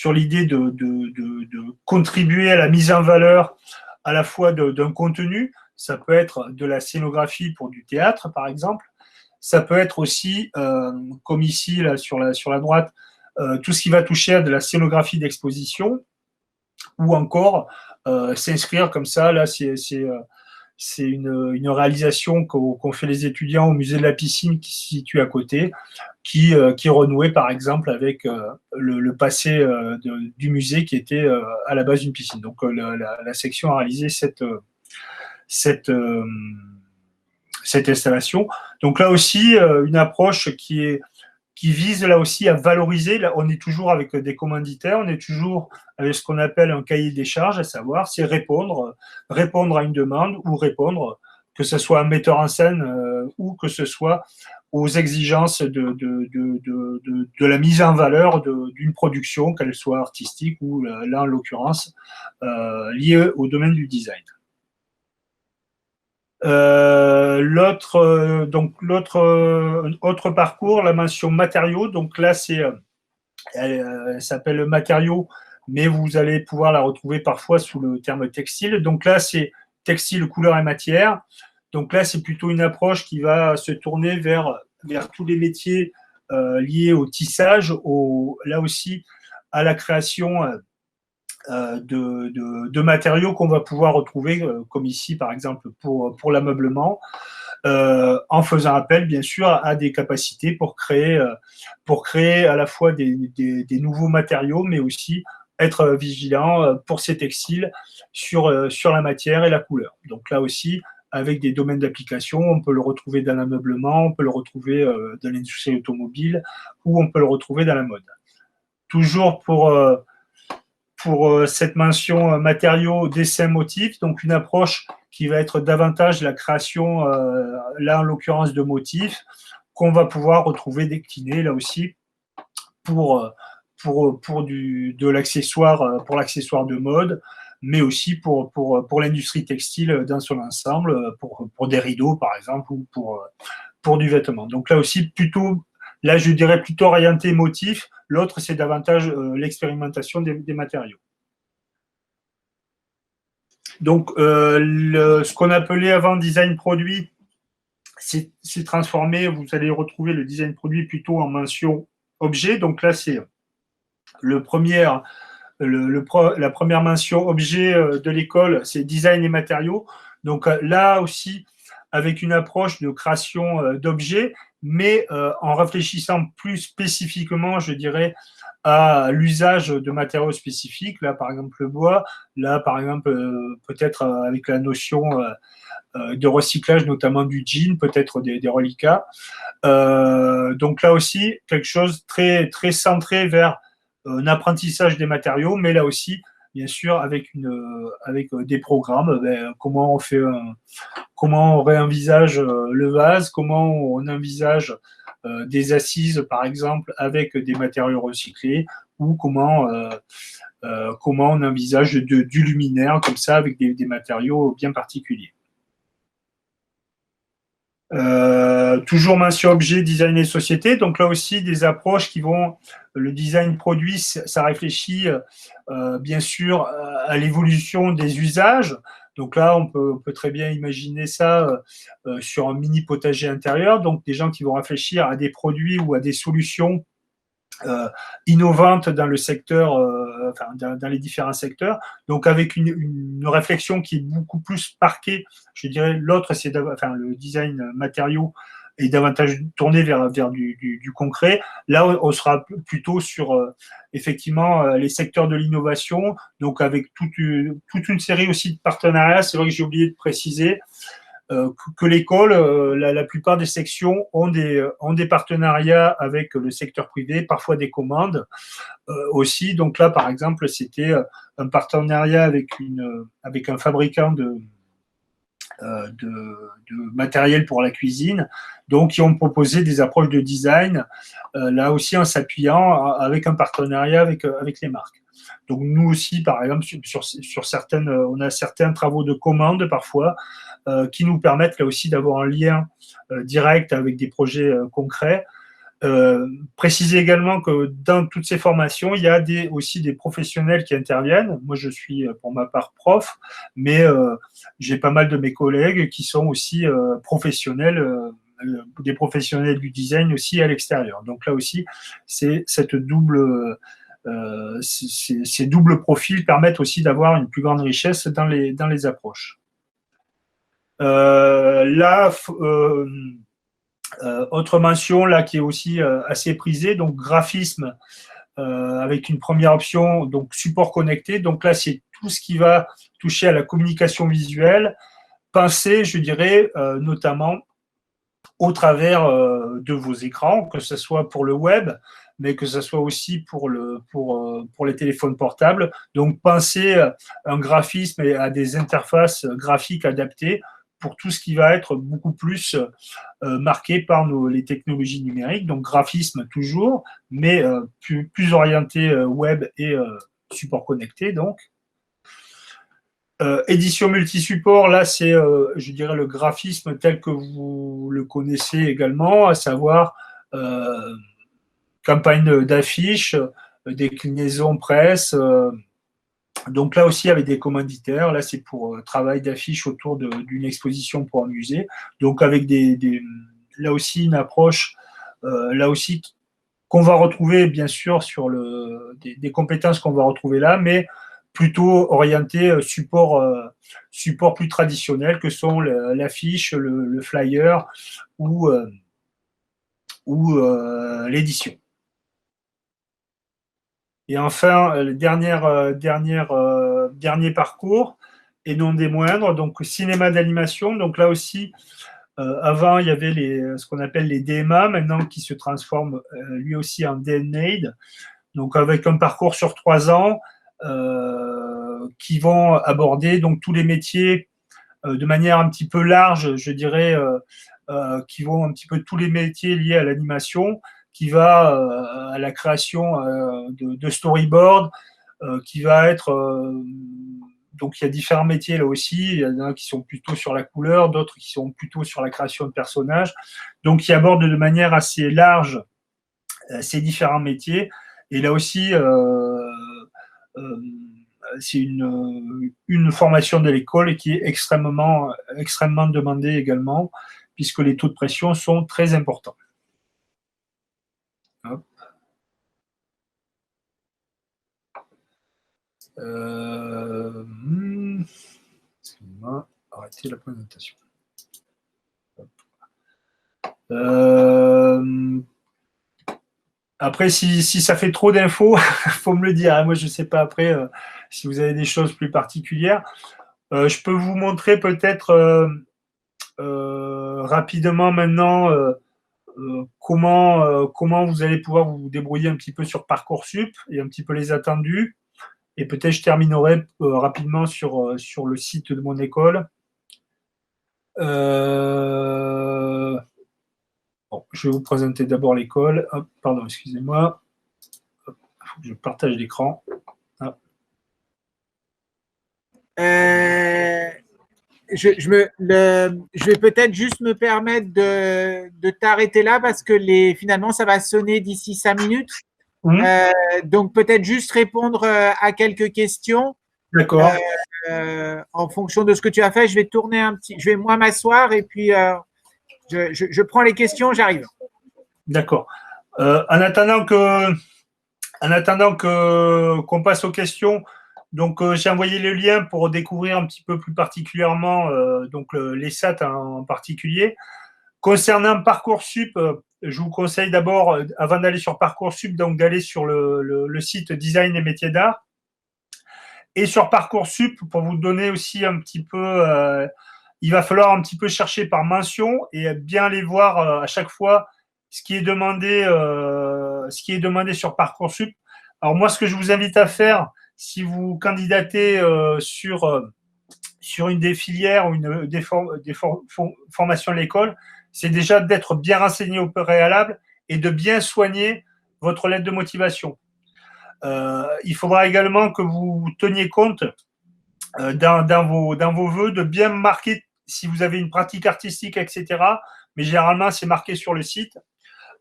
l'idée de contribuer à la mise en valeur à la fois d'un contenu. Ça peut être de la scénographie pour du théâtre, par exemple. Ça peut être aussi, comme ici, là, sur la droite, tout ce qui va toucher à de la scénographie d'exposition, ou encore s'inscrire comme ça. Là, c'est une réalisation qu'ont fait les étudiants au musée de la piscine qui se situe à côté, qui renouait par exemple avec le passé du musée qui était à la base d'une piscine. Donc la section a réalisé cette installation. Donc là aussi, une approche qui vise là aussi à valoriser. Là, on est toujours avec des commanditaires, on est toujours avec ce qu'on appelle un cahier des charges, à savoir, c'est répondre à une demande ou répondre, que ce soit un metteur en scène ou que ce soit aux exigences de la mise en valeur d'une production, qu'elle soit artistique ou là, en l'occurrence, liée au domaine du design. Autre parcours, la mention matériaux. Donc là, elle s'appelle matériaux, mais vous allez pouvoir la retrouver parfois sous le terme textile. Donc là, c'est textile, couleur et matière. Donc là, c'est plutôt une approche qui va se tourner vers tous les métiers liés au tissage, là aussi à la création de matériaux qu'on va pouvoir retrouver, comme ici par exemple pour l'ameublement, en faisant appel bien sûr à des capacités pour créer à la fois des nouveaux matériaux, mais aussi être vigilant pour ces textiles sur la matière et la couleur. Donc là aussi, avec des domaines d'application, on peut le retrouver dans l'ameublement, on peut le retrouver dans l'industrie automobile, ou on peut le retrouver dans la mode. Toujours pour cette mention matériaux, dessins, motifs, donc une approche qui va être davantage la création, là en l'occurrence de motifs, qu'on va pouvoir retrouver déclinés là aussi pour l'accessoire, pour l'accessoire de mode, mais aussi pour l'industrie textile dans son ensemble, pour des rideaux par exemple, ou pour du vêtement. Donc là aussi, là je dirais plutôt orienté motif. L'autre, c'est davantage l'expérimentation des matériaux. Donc, ce qu'on appelait avant design produit, c'est transformé. Vous allez retrouver le design produit plutôt en mention objet. Donc là, c'est la première mention objet de l'école, c'est design et matériaux. Donc là aussi, avec une approche de création d'objets, mais en réfléchissant plus spécifiquement, je dirais, à l'usage de matériaux spécifiques. Là, par exemple, le bois. Là, par exemple, peut-être avec la notion de recyclage, notamment du jean, peut-être des reliquats. Donc là aussi, quelque chose très, très centré vers un apprentissage des matériaux, mais là aussi, bien sûr, avec des programmes, comment on fait comment on réenvisage le vase, comment on envisage des assises, par exemple, avec des matériaux recyclés, ou comment on envisage du luminaire, comme ça, avec des matériaux bien particuliers. Toujours mention objet, design et société. Donc là aussi, des approches qui vont, le design produit, ça réfléchit bien sûr à l'évolution des usages. Donc là, on peut très bien imaginer ça sur un mini potager intérieur. Donc des gens qui vont réfléchir à des produits ou à des solutions innovantes dans le secteur, enfin, dans les différents secteurs. Donc avec une réflexion qui est beaucoup plus parquée, je dirais. L'autre, c'est enfin, le design matériaux est davantage tourné vers du concret. Là, on sera plutôt sur effectivement les secteurs de l'innovation, donc avec toute une série aussi de partenariats. C'est vrai que j'ai oublié de préciser que l'école, la plupart des sections ont des partenariats avec le secteur privé, parfois des commandes aussi. Donc là, par exemple, c'était un partenariat avec un fabricant de matériel pour la cuisine, donc qui ont proposé des approches de design, là aussi en s'appuyant avec un partenariat avec les marques. Donc nous aussi, par exemple, sur certaines, on a certains travaux de commande parfois qui nous permettent là aussi d'avoir un lien direct avec des projets concrets. Préciser également que dans toutes ces formations, il y a aussi des professionnels qui interviennent. Moi, je suis pour ma part prof, mais j'ai pas mal de mes collègues qui sont aussi professionnels, des professionnels du design aussi à l'extérieur. Donc là aussi, c'est cette ces doubles profils permettent aussi d'avoir une plus grande richesse dans les approches. Là, autre mention là qui est aussi assez prisée, donc graphisme avec une première option, donc support connecté. Donc là, c'est tout ce qui va toucher à la communication visuelle, pensée, je dirais, notamment au travers de vos écrans, que ce soit pour le web, mais que ce soit aussi pour les téléphones portables. Donc, penser un graphisme et à des interfaces graphiques adaptées pour tout ce qui va être beaucoup plus marqué par les technologies numériques. Donc, graphisme toujours, mais plus orienté web et support connecté, donc. Édition multi-support, là, c'est, je dirais, le graphisme tel que vous le connaissez également, à savoir campagne d'affiches, déclinaison presse. Donc là aussi, avec des commanditaires, là, c'est pour travail d'affiches autour d'une exposition pour un musée. Donc avec là aussi, une approche, là aussi, qu'on va retrouver, bien sûr, sur des compétences qu'on va retrouver là, mais plutôt orienté support plus traditionnel que sont l'affiche, le flyer ou l'édition. Et enfin, le dernier parcours, et non des moindres, donc cinéma d'animation. Donc là aussi, avant, il y avait ce qu'on appelle les DMA, maintenant qui se transforment lui aussi en DNAID, donc avec un parcours sur 3 ans, qui vont aborder donc tous les métiers de manière un petit peu large, je dirais, qui vont un petit peu tous les métiers liés à l'animation, qui va à la création de storyboard, qui va être donc il y a différents métiers là aussi, il y en a qui sont plutôt sur la couleur, d'autres qui sont plutôt sur la création de personnages, donc qui abordent de manière assez large ces différents métiers. Et là aussi, c'est une formation de l'école qui est extrêmement demandée également, puisque les taux de pression sont très importants. Hop. Excusez-moi, arrêtez la présentation. Après, si ça fait trop d'infos, il faut me le dire. Moi, je ne sais pas après si vous avez des choses plus particulières. Je peux vous montrer peut-être rapidement maintenant comment vous allez pouvoir vous débrouiller un petit peu sur Parcoursup et un petit peu les attendus. Et peut-être je terminerai rapidement sur le site de mon école. Bon, je vais vous présenter d'abord l'école. Pardon, excusez-moi. Il faut que je partage l'écran. Je vais peut-être juste me permettre de t'arrêter là parce que finalement, ça va sonner d'ici 5 minutes. Donc, peut-être juste répondre à quelques questions. D'accord. En fonction de ce que tu as fait, je vais je vais moi m'asseoir et puis je prends les questions, j'arrive. D'accord. En attendant qu'on passe aux questions, donc j'ai envoyé le lien pour découvrir un petit peu plus particulièrement donc les SAT en particulier. Concernant Parcoursup, je vous conseille d'abord, avant d'aller sur Parcoursup, donc d'aller sur le site Design et métiers d'art. Et sur Parcoursup, pour vous donner aussi un petit peu, il va falloir un petit peu chercher par mention et bien aller voir à chaque fois ce qui est demandé sur Parcoursup. Alors moi, ce que je vous invite à faire, si vous candidatez sur une des filières ou des formations de l'école, c'est déjà d'être bien renseigné au préalable et de bien soigner votre lettre de motivation. Il faudra également que vous teniez compte dans vos vœux de bien marquer si vous avez une pratique artistique, etc. Mais généralement, c'est marqué sur le site.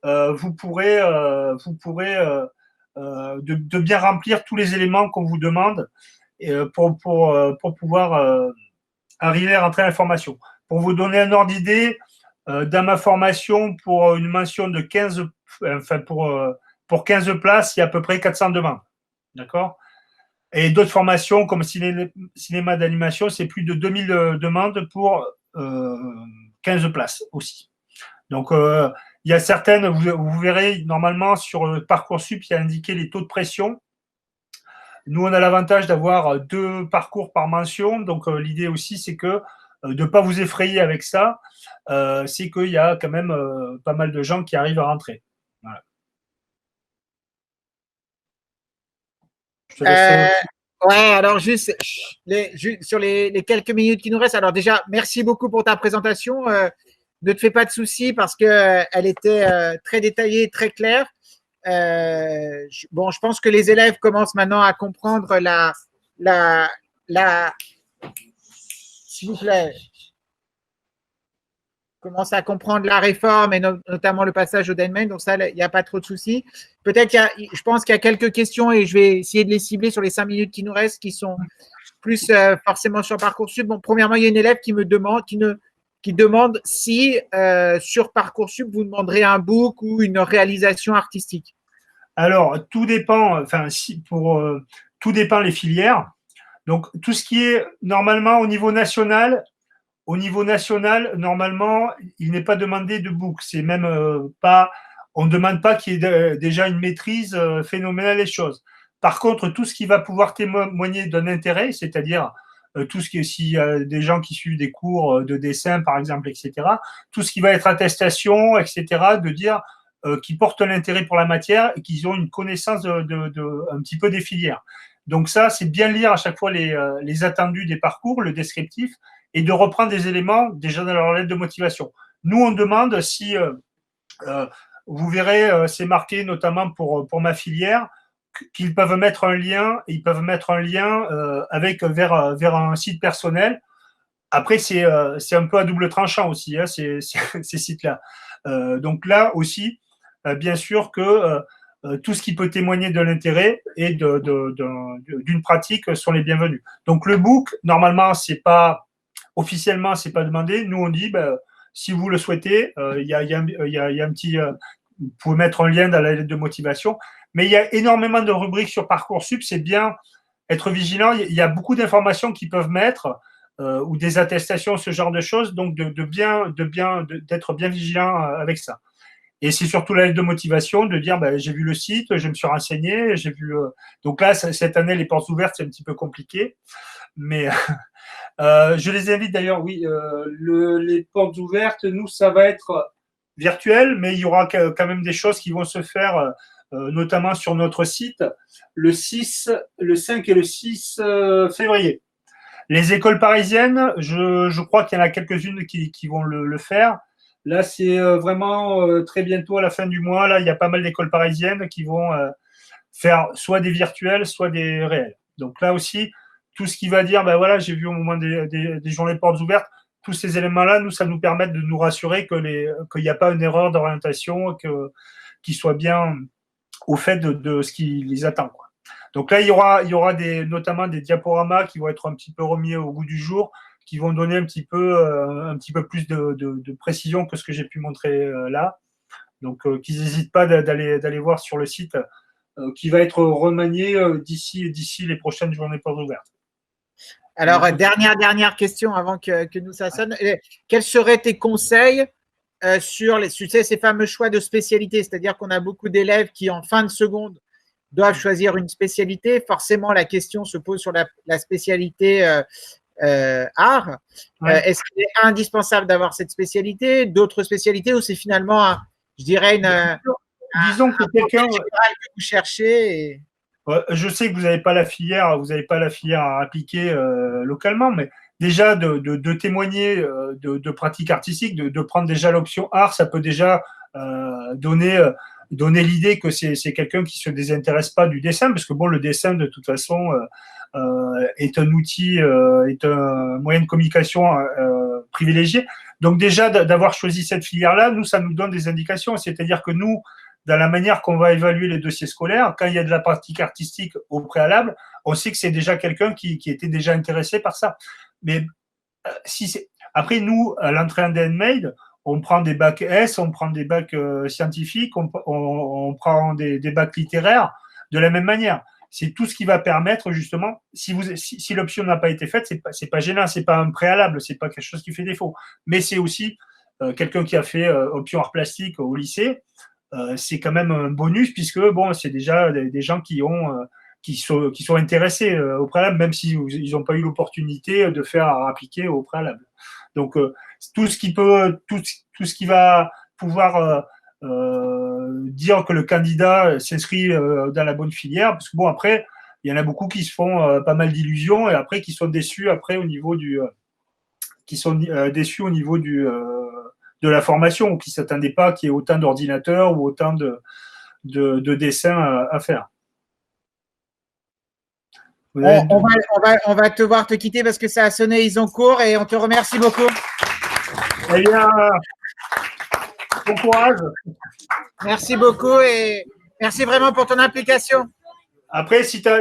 Vous pourrez de bien remplir tous les éléments qu'on vous demande pour pouvoir arriver à rentrer à l'information. Pour vous donner un ordre d'idée, dans ma formation, pour une mention de 15, enfin pour 15 places, il y a à peu près 400 demandes. D'accord ? Et d'autres formations comme cinéma d'animation, c'est plus de 2000 demandes pour 15 places aussi. Donc, il y a certaines, vous verrez, normalement, sur Parcoursup, il y a indiqué les taux de pression. Nous, on a l'avantage d'avoir 2 parcours par mention. Donc, l'idée aussi, c'est que de ne pas vous effrayer avec ça, c'est qu'il y a quand même pas mal de gens qui arrivent à rentrer. Voilà. Ouais, alors juste sur les quelques minutes qui nous restent. Alors déjà, merci beaucoup pour ta présentation. Ne te fais pas de soucis parce que elle était très détaillée, très claire. Bon, je pense que les élèves commencent maintenant à comprendre s'il vous plaît, commencent à comprendre la réforme et notamment le passage au Denman. Donc ça, il n'y a pas trop de soucis. Peut-être je pense qu'il y a quelques questions et je vais essayer de les cibler sur les 5 minutes qui nous restent, qui sont plus forcément sur Parcoursup. Bon, premièrement, il y a une élève qui demande si sur Parcoursup, vous demanderez un book ou une réalisation artistique. Alors, tout dépend, tout dépend les filières. Donc, tout ce qui est normalement au niveau national, normalement, il n'est pas demandé de book. C'est même pas, on ne demande pas qu'il y ait déjà une maîtrise phénoménale des choses. Par contre, tout ce qui va pouvoir témoigner d'un intérêt, c'est-à-dire tout ce qui, s'il y a des gens qui suivent des cours de dessin, par exemple, etc., tout ce qui va être attestation, etc., de dire qu'ils portent l'intérêt pour la matière et qu'ils ont une connaissance un petit peu des filières. Donc ça, c'est bien lire à chaque fois les attendus des parcours, le descriptif, et de reprendre des éléments déjà dans leur lettre de motivation. Nous, on demande si, vous verrez, c'est marqué notamment pour ma filière, qu'ils peuvent mettre un lien, avec vers un site personnel. Après, c'est un peu à double tranchant aussi, hein, ces sites-là. Donc là aussi, bien sûr que tout ce qui peut témoigner de l'intérêt et d'une pratique sont les bienvenus. Donc le book, normalement, officiellement, c'est pas demandé. Nous, on dit, si vous le souhaitez, il y a un petit, vous pouvez mettre un lien dans la lettre de motivation. Mais il y a énormément de rubriques sur Parcoursup. C'est bien être vigilant. Il y a beaucoup d'informations qu'ils peuvent mettre ou des attestations, ce genre de choses. Donc, d'être bien vigilant avec ça. Et c'est surtout la lettre de motivation de dire j'ai vu le site, je me suis renseigné, j'ai vu. Donc là, cette année, les portes ouvertes, c'est un petit peu compliqué. Mais je les invite d'ailleurs, oui, les portes ouvertes, nous, ça va être virtuel, mais il y aura quand même des choses qui vont se faire, notamment sur notre site, le 5 et le 6 février. Les écoles parisiennes, je crois qu'il y en a quelques-unes qui vont le faire. Là, c'est vraiment très bientôt, à la fin du mois, là, il y a pas mal d'écoles parisiennes qui vont faire soit des virtuels, soit des réels. Donc là aussi, tout ce qui va dire, ben voilà, j'ai vu au moment des journées portes ouvertes, tous ces éléments-là, nous, ça nous permet de nous rassurer qu'il n'y a pas une erreur d'orientation, qu'ils soient bien au fait de ce qui les attend, quoi. Donc là, il y aura notamment des diaporamas qui vont être un petit peu remis au goût du jour, qui vont donner un petit peu plus de précision que ce que j'ai pu montrer là. Donc, qu'ils n'hésitent pas d'aller voir sur le site qui va être remanié d'ici les prochaines journées portes ouvertes. Alors, dernière question avant que nous ça sonne. Quels seraient tes conseils sur ces fameux choix de spécialité? C'est-à-dire qu'on a beaucoup d'élèves qui, en fin de seconde, doivent choisir une spécialité. Forcément, la question se pose sur la spécialité art. Ouais. Est-ce qu'il est indispensable d'avoir cette spécialité, d'autres spécialités, ou c'est finalement, je dirais, disons que quelqu'un que vous cherchez je sais que vous n'avez pas la filière, à appliquer localement, mais déjà de témoigner de pratiques artistiques, de prendre déjà l'option art, ça peut déjà donner l'idée que c'est quelqu'un qui se désintéresse pas du dessin, parce que bon, le dessin de toute façon est un outil, est un moyen de communication privilégié. Donc déjà d'avoir choisi cette filière-là, nous, ça nous donne des indications, c'est-à-dire que nous, dans la manière qu'on va évaluer les dossiers scolaires, quand il y a de la pratique artistique au préalable, on sait que c'est déjà quelqu'un qui était déjà intéressé par ça. Mais après, nous, à l'entrée en handmade, on prend des bacs S, on prend des bacs scientifiques, on prend des bacs littéraires de la même manière. C'est tout ce qui va permettre justement, si l'option n'a pas été faite, c'est pas gênant, c'est pas un préalable, c'est pas quelque chose qui fait défaut. Mais c'est aussi quelqu'un qui a fait option art plastique au lycée. C'est quand même un bonus puisque bon, c'est déjà des gens qui sont intéressés au préalable, même s'ils n'ont pas eu l'opportunité de faire appliquer au préalable. Donc tout ce qui va pouvoir dire que le candidat s'inscrit dans la bonne filière, parce que bon, après il y en a beaucoup qui se font pas mal d'illusions et après qui sont déçus après au niveau de la formation, ou qui ne s'attendaient pas qu'il y ait autant d'ordinateurs ou autant de dessins à faire. on va devoir te quitter parce que ça a sonné, ils ont cours, et on te remercie beaucoup. Eh bien, bon courage. Merci beaucoup et merci vraiment pour ton implication. Après, si tu as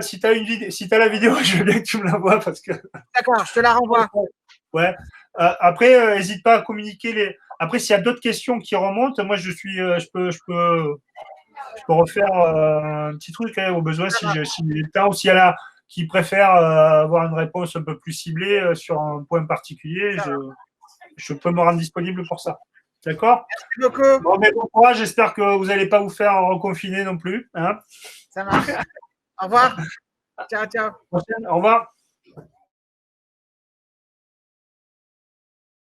la vidéo, je veux bien que tu me l'envoies parce que. D'accord, je te la renvoie. Ouais. Après, n'hésite pas à communiquer Après, s'il y a d'autres questions qui remontent, moi je peux refaire un petit truc au besoin si j'ai le temps, ou s'il y en a qui préfèrent avoir une réponse un peu plus ciblée sur un point particulier, je peux me rendre disponible pour ça. D'accord? Merci beaucoup. Bon, mais bon courage, j'espère que vous n'allez pas vous faire reconfiner non plus. Hein, ça marche. Au revoir. Ciao, ciao. Au revoir.